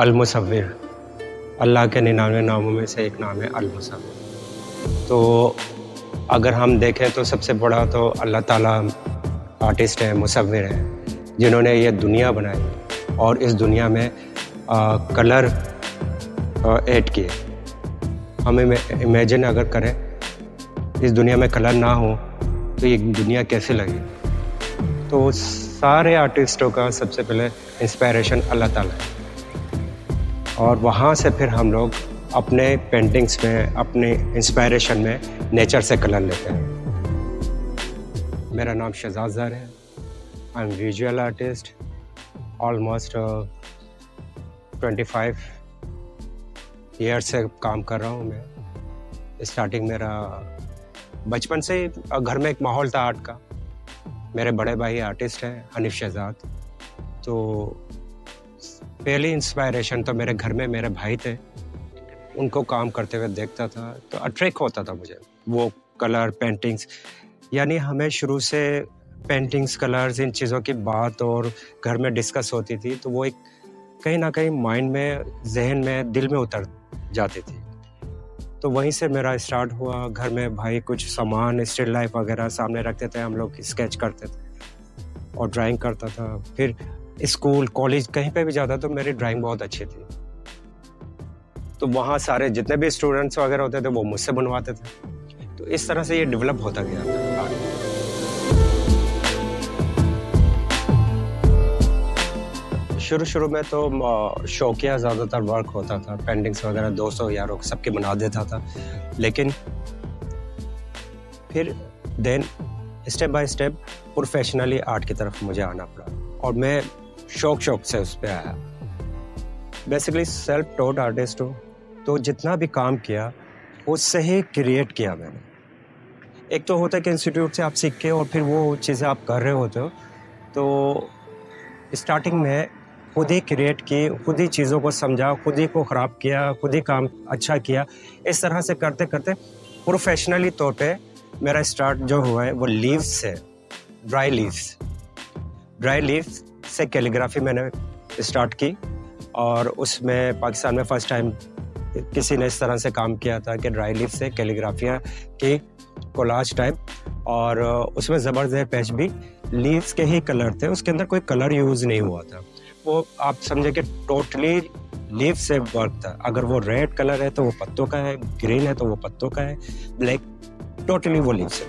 अल-मुसव्विर, अल्लाह के 99 नामों में से एक नाम है अल-मुसव्विर। तो अगर हम देखें तो सबसे बड़ा तो अल्लाह ताला आर्टिस्ट हैं, मुसव्विर हैं, जिन्होंने ये दुनिया बनाई और इस दुनिया में कलर ऐड किए। हम इमेजिन अगर करें इस दुनिया में कलर ना हो तो ये दुनिया कैसे लगेगी। तो सारे आर्टिस्टों का सबसे पहले इंस्पायरेशन अल्लाह ताला है और वहाँ से फिर हम लोग अपने पेंटिंग्स में, अपने इंस्पायरेशन में नेचर से कलर लेते हैं। मेरा नाम शहजाद ज़र है। I am visual artist. Almost 25 year से काम कर रहा हूँ मैं। स्टार्टिंग मेरा बचपन से ही घर में एक माहौल था आर्ट का। मेरे बड़े भाई आर्टिस्ट हैं, हनीफ शहजाद। तो पहली इंस्पायरेशन तो मेरे घर में मेरे भाई थे, उनको काम करते हुए देखता था तो अट्रैक्ट होता था मुझे वो कलर, पेंटिंग्स। यानी हमें शुरू से पेंटिंग्स, कलर्स, इन चीज़ों की बात और घर में डिस्कस होती थी तो वो एक कहीं ना कहीं माइंड में, जहन में, दिल में उतर जाती थी। तो वहीं से मेरा स्टार्ट हुआ। घर में भाई कुछ सामान, स्टिल लाइफ वगैरह सामने रखते थे, हम लोग स्केच करते थे और ड्राइंग करता था। फिर स्कूल, कॉलेज, कहीं पे भी जाता तो मेरी ड्राइंग बहुत अच्छी थी। तो वहाँ सारे जितने भी स्टूडेंट्स वगैरह होते थे वो मुझसे बनवाते थे। तो इस तरह से ये डेवलप होता गया था आर्ट। शुरू में तो शौकिया ज़्यादातर वर्क होता था, पेंटिंग्स वगैरह दोस्तों यारों सबके बना देता था। लेकिन फिर then step by step professionally art की तरफ मुझे आना पड़ा और मैं शौक से उस पर आया। बेसिकली सेल्फ टॉट आर्टिस्ट हूँ, तो जितना भी काम किया उससे ही क्रिएट किया मैंने। एक तो होता है कि इंस्टीट्यूट से आप सीख के और फिर वो चीज़ें आप कर रहे होते हो। तो स्टार्टिंग में खुद ही क्रिएट की, खुद ही चीज़ों को समझा, खुद ही को ख़राब किया, खुद ही काम अच्छा किया। इस तरह से करते करते प्रोफेशनली तौर पे मेरा स्टार्ट जो हुआ है वो लीव्स से, ड्राई लीव्स से कैलीग्राफी मैंने स्टार्ट की। और उसमें पाकिस्तान में फर्स्ट टाइम किसी ने इस तरह से काम किया था कि ड्राई लीफ से कैलीग्राफियाँ की, कोलाज टाइप। और उसमें ज़बरदस्त पैच भी लीव्स के ही कलर थे, उसके अंदर कोई कलर यूज़ नहीं हुआ था। वो आप समझे कि टोटली लीफ से वर्क था। अगर वो रेड कलर है तो वो पत्तों का है, ग्रीन है तो वो पत्तों का है, ब्लैक, टोटली वो लीव से।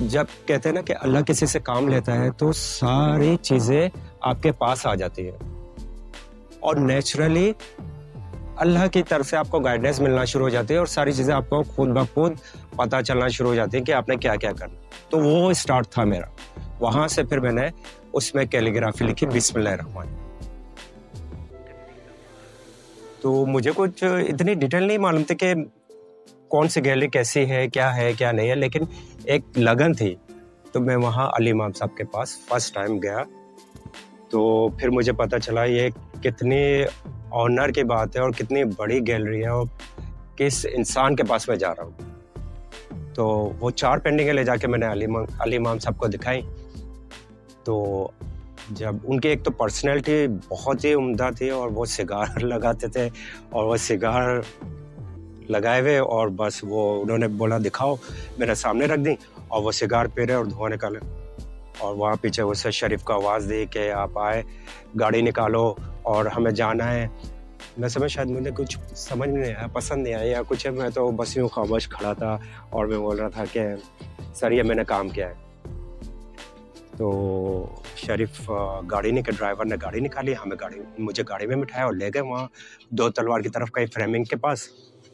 जब कहते हैं ना कि अल्लाह किसी से काम लेता है तो सारी चीज़ें आपके पास आ जाती है और नेचुरली अल्लाह की तरफ से आपको गाइडेंस मिलना शुरू हो जाती है और सारी चीज़ें आपको खुद ब खुद पता चलना शुरू हो जाती है कि आपने क्या क्या करना। तो वो स्टार्ट था मेरा। वहाँ से फिर मैंने उसमें कैलीग्राफी लिखी, बिस्मिल्लाहिर्रहमान। तो मुझे कुछ इतनी डिटेल नहीं मालूम थी कि कौन सी गैलरी कैसी है क्या नहीं है, लेकिन एक लगन थी। तो मैं वहाँ अली इमाम साहब के पास फर्स्ट टाइम गया तो फिर मुझे पता चला ये कितनी ऑनर की बात है और कितनी बड़ी गैलरी है और किस इंसान के पास मैं जा रहा हूँ। तो वो 4 पेंटिंगें ले जाके मैंने अली इमाम साहब को दिखाई। तो जब उनकी एक तो पर्सनैलिटी बहुत ही उम्दा थी और वो सिगार लगाते थे और वो सिगार लगाए हुए और बस वो उन्होंने बोला दिखाओ, मेरे सामने रख दी और वो सिगार पी रहे और धुआं निकाले। और वहाँ पीछे उससे शरीफ को आवाज़ दी कि आप आए, गाड़ी निकालो और हमें जाना है। मैं समझ शायद मुझे कुछ समझ नहीं आया, पसंद नहीं आया या कुछ है। मैं तो बस यूँ खामोश खड़ा था और मैं बोल रहा था कि सर ये मैंने काम किया है। तो शरीफ ड्राइवर ने गाड़ी निकाली, मुझे गाड़ी में बिठाया और ले गए वहाँ 2 तलवार की तरफ कहीं फ्रेमिंग के पास।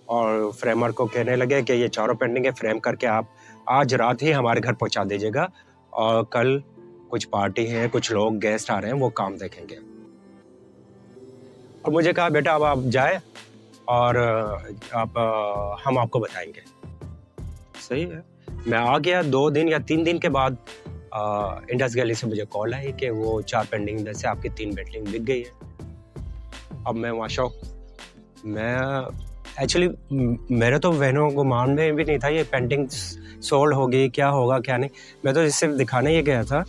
और फ्रेमर को कहने लगे कि ये 4 पेंटिंगें फ्रेम करके आप आज रात ही हमारे घर पहुंचा दीजिएगा और कल कुछ पार्टी है, कुछ लोग गेस्ट आ रहे हैं, वो काम देखेंगे। और मुझे कहा बेटा अब आप जाए और हम आपको बताएंगे। सही है। मैं आ गया। 2 दिन या 3 दिन के बाद इंडस गैलरी से मुझे कॉल आई कि वो 4 पेंटिंग में से आपकी 3 पेंटिंग बिक गई है। अब मैं वहाँ शौक, मैं एक्चुअली मेरे तो वहनों गुमान में भी नहीं था ये पेंटिंग सोल्ड होगी, क्या होगा क्या नहीं। मैं तो सिर्फ दिखाने ये गया था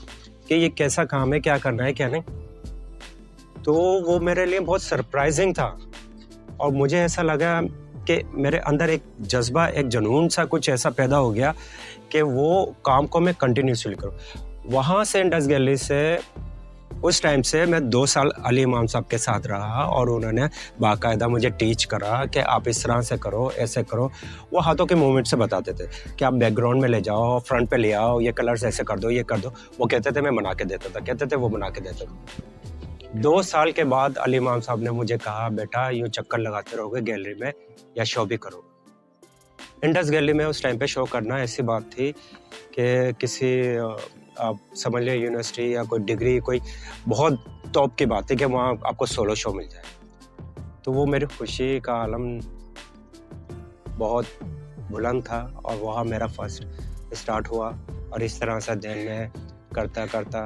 कि ये कैसा काम है, क्या करना है क्या नहीं। तो वो मेरे लिए बहुत सरप्राइजिंग था और मुझे ऐसा लगा कि मेरे अंदर एक जज्बा, एक जुनून सा कुछ ऐसा पैदा हो गया कि वो काम को मैं कंटिन्यूसली करूँ। वहाँ से इंडस गैलरी से उस टाइम से मैं 2 साल अली इमाम साहब के साथ रहा और उन्होंने बाकायदा मुझे टीच करा कि आप इस तरह से करो, ऐसे करो। वो हाथों के मूवमेंट से बताते थे कि आप बैकग्राउंड में ले जाओ, फ्रंट पे ले आओ, ये कलर्स ऐसे कर दो, ये कर दो। वो कहते थे, मैं बना के देता था, कहते थे वो बना के देता था। 2 साल के बाद अली इमाम साहब ने मुझे कहा, बेटा यूँ चक्कर लगाते रहोगे गैलरी में या शो भी करो। इंडस गैलरी में उस टाइम पे शो करना ऐसी बात थी कि किसी आप समझ लें यूनिवर्सिटी या कोई डिग्री, कोई बहुत टॉप की बात है कि वहाँ आपको सोलो शो मिल जाए। तो वो मेरी खुशी का आलम बहुत बुलंद था और वहाँ मेरा फर्स्ट स्टार्ट हुआ और इस तरह से दिन में करता करता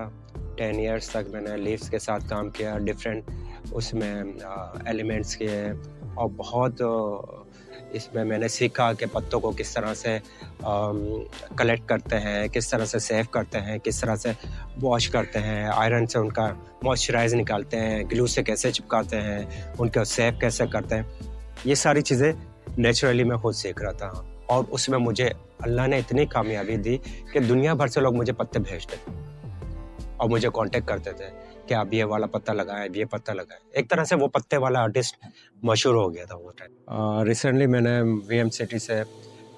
10 इयर्स तक मैंने लीव्स के साथ काम किया, डिफरेंट उसमें एलिमेंट्स किए और बहुत इसमें मैंने सीखा कि पत्तों को किस तरह से कलेक्ट करते हैं, किस तरह से सेव करते हैं, किस तरह से वॉश करते हैं, आयरन से उनका मॉइस्चराइज निकालते हैं, ग्लू से कैसे चिपकाते हैं, उनका सेव कैसे करते हैं। ये सारी चीज़ें नेचुरली मैं खुद सीख रहा था और उसमें मुझे अल्लाह ने इतनी कामयाबी दी कि दुनिया भर से लोग मुझे पत्ते भेजते थे और मुझे कांटेक्ट करते थे कि आप ये वाला पत्ता लगाएं, ये पत्ता लगाएं। एक तरह से वो पत्ते वाला आर्टिस्ट मशहूर हो गया था वो टाइम। रिसेंटली मैंने वीएम सिटी से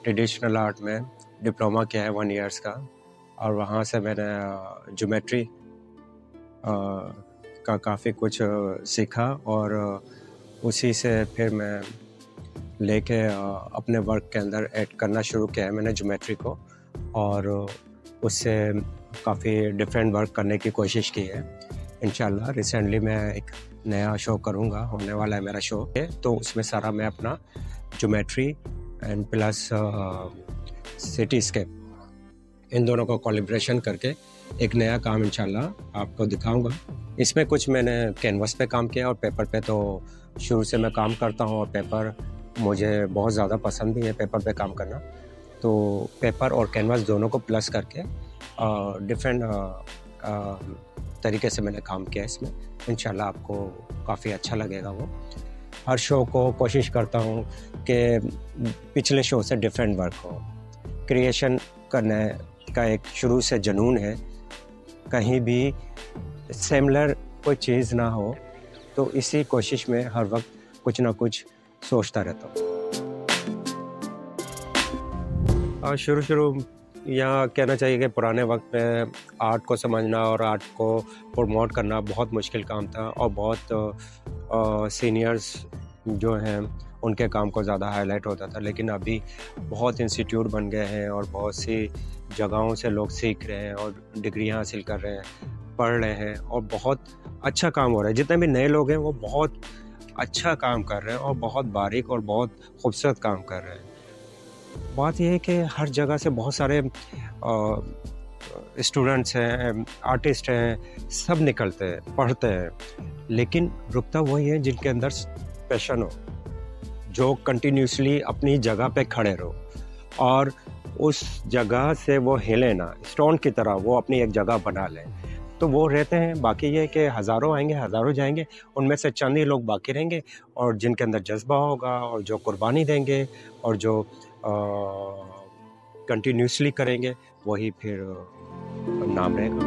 ट्रेडिशनल आर्ट में डिप्लोमा किया है 1 ईयर्स का और वहाँ से मैंने ज्योमेट्री का काफ़ी कुछ सीखा और उसी से फिर मैं लेके अपने वर्क के अंदर ऐड करना शुरू किया है मैंने ज्योमेट्री को और उससे काफ़ी डिफरेंट वर्क करने की कोशिश की है। इंशाल्लाह रिसेंटली मैं एक नया शो करूँगा, होने वाला है मेरा शो है, तो उसमें सारा मैं अपना ज्योमेट्री एंड प्लस सिटीस्केप इन दोनों को कोलैबोरेशन करके एक नया काम इंशाल्लाह आपको दिखाऊंगा। इसमें कुछ मैंने कैनवस पे काम किया और पेपर पे तो शुरू से मैं काम करता हूँ और पेपर मुझे बहुत ज़्यादा पसंद भी है पेपर पे काम करना। तो पेपर और कैनवस दोनों को प्लस करके डिफरेंट तरीके से मैंने काम किया इसमें। इंशाल्लाह आपको काफ़ी अच्छा लगेगा। वो हर शो को कोशिश करता हूँ कि पिछले शो से डिफरेंट वर्क हो। क्रिएशन करने का एक शुरू से जुनून है, कहीं भी सिमिलर कोई चीज़ ना हो, तो इसी कोशिश में हर वक्त कुछ ना कुछ सोचता रहता हूँ। शुरू या कहना चाहिए कि पुराने वक्त में आर्ट को समझना और आर्ट को प्रमोट करना बहुत मुश्किल काम था और बहुत सीनियर्स जो हैं उनके काम को ज़्यादा हाईलाइट होता था। लेकिन अभी बहुत इंस्टीट्यूट बन गए हैं और बहुत सी जगहों से लोग सीख रहे हैं और डिग्रियां हासिल कर रहे हैं, पढ़ रहे हैं और बहुत अच्छा काम हो रहा है। जितने भी नए लोग हैं वो बहुत अच्छा काम कर रहे हैं और बहुत बारीक और बहुत खूबसूरत काम कर रहे हैं। बात यह है कि हर जगह से बहुत सारे स्टूडेंट्स हैं, आर्टिस्ट हैं, सब निकलते हैं, पढ़ते हैं, लेकिन रुकता वही है जिनके अंदर पैशन हो, जो कंटिन्यूसली अपनी जगह पे खड़े रहो और उस जगह से वो हिले ना, स्टोन की तरह वो अपनी एक जगह बना लें, तो वो रहते हैं। बाकी ये कि हज़ारों आएंगे, हज़ारों जाएंगे, उनमें से चंद ही लोग बाकी रहेंगे और जिनके अंदर जज्बा होगा और जो कुर्बानी देंगे और जो कंटिन्यूसली करेंगे वही फिर नाम रहेगा।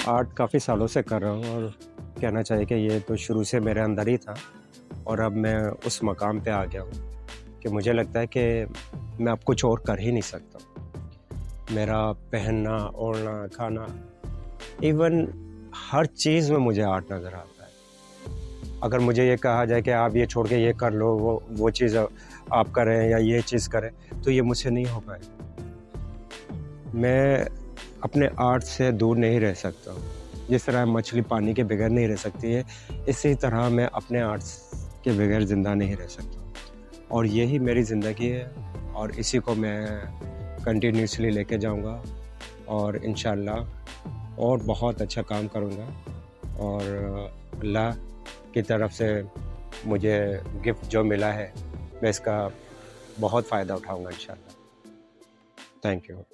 आर्ट काफ़ी सालों से कर रहा हूँ और कहना चाहिए कि ये तो शुरू से मेरे अंदर ही था और अब मैं उस मकाम पे आ गया हूँ कि मुझे लगता है कि मैं अब कुछ और कर ही नहीं सकता। मेरा पहनना, ओढ़ना, खाना, इवन हर चीज़ में मुझे आर्ट नज़र आता है। अगर मुझे ये कहा जाए कि आप ये छोड़ के ये कर लो, वो चीज़ आप करें या ये चीज़ करें, तो ये मुझसे नहीं हो पाएगा। मैं अपने आर्ट से दूर नहीं रह सकता। जिस तरह मछली पानी के बगैर नहीं रह सकती है, इसी तरह मैं अपने आर्ट के बगैर ज़िंदा नहीं रह सकता और यही मेरी ज़िंदगी है और इसी को मैं कंटिन्यूसली लेके जाऊंगा और इंशाल्लाह और बहुत अच्छा काम करूंगा और अल्लाह की तरफ से मुझे गिफ्ट जो मिला है मैं इसका बहुत फ़ायदा उठाऊँगा इंशाल्लाह। Thank you.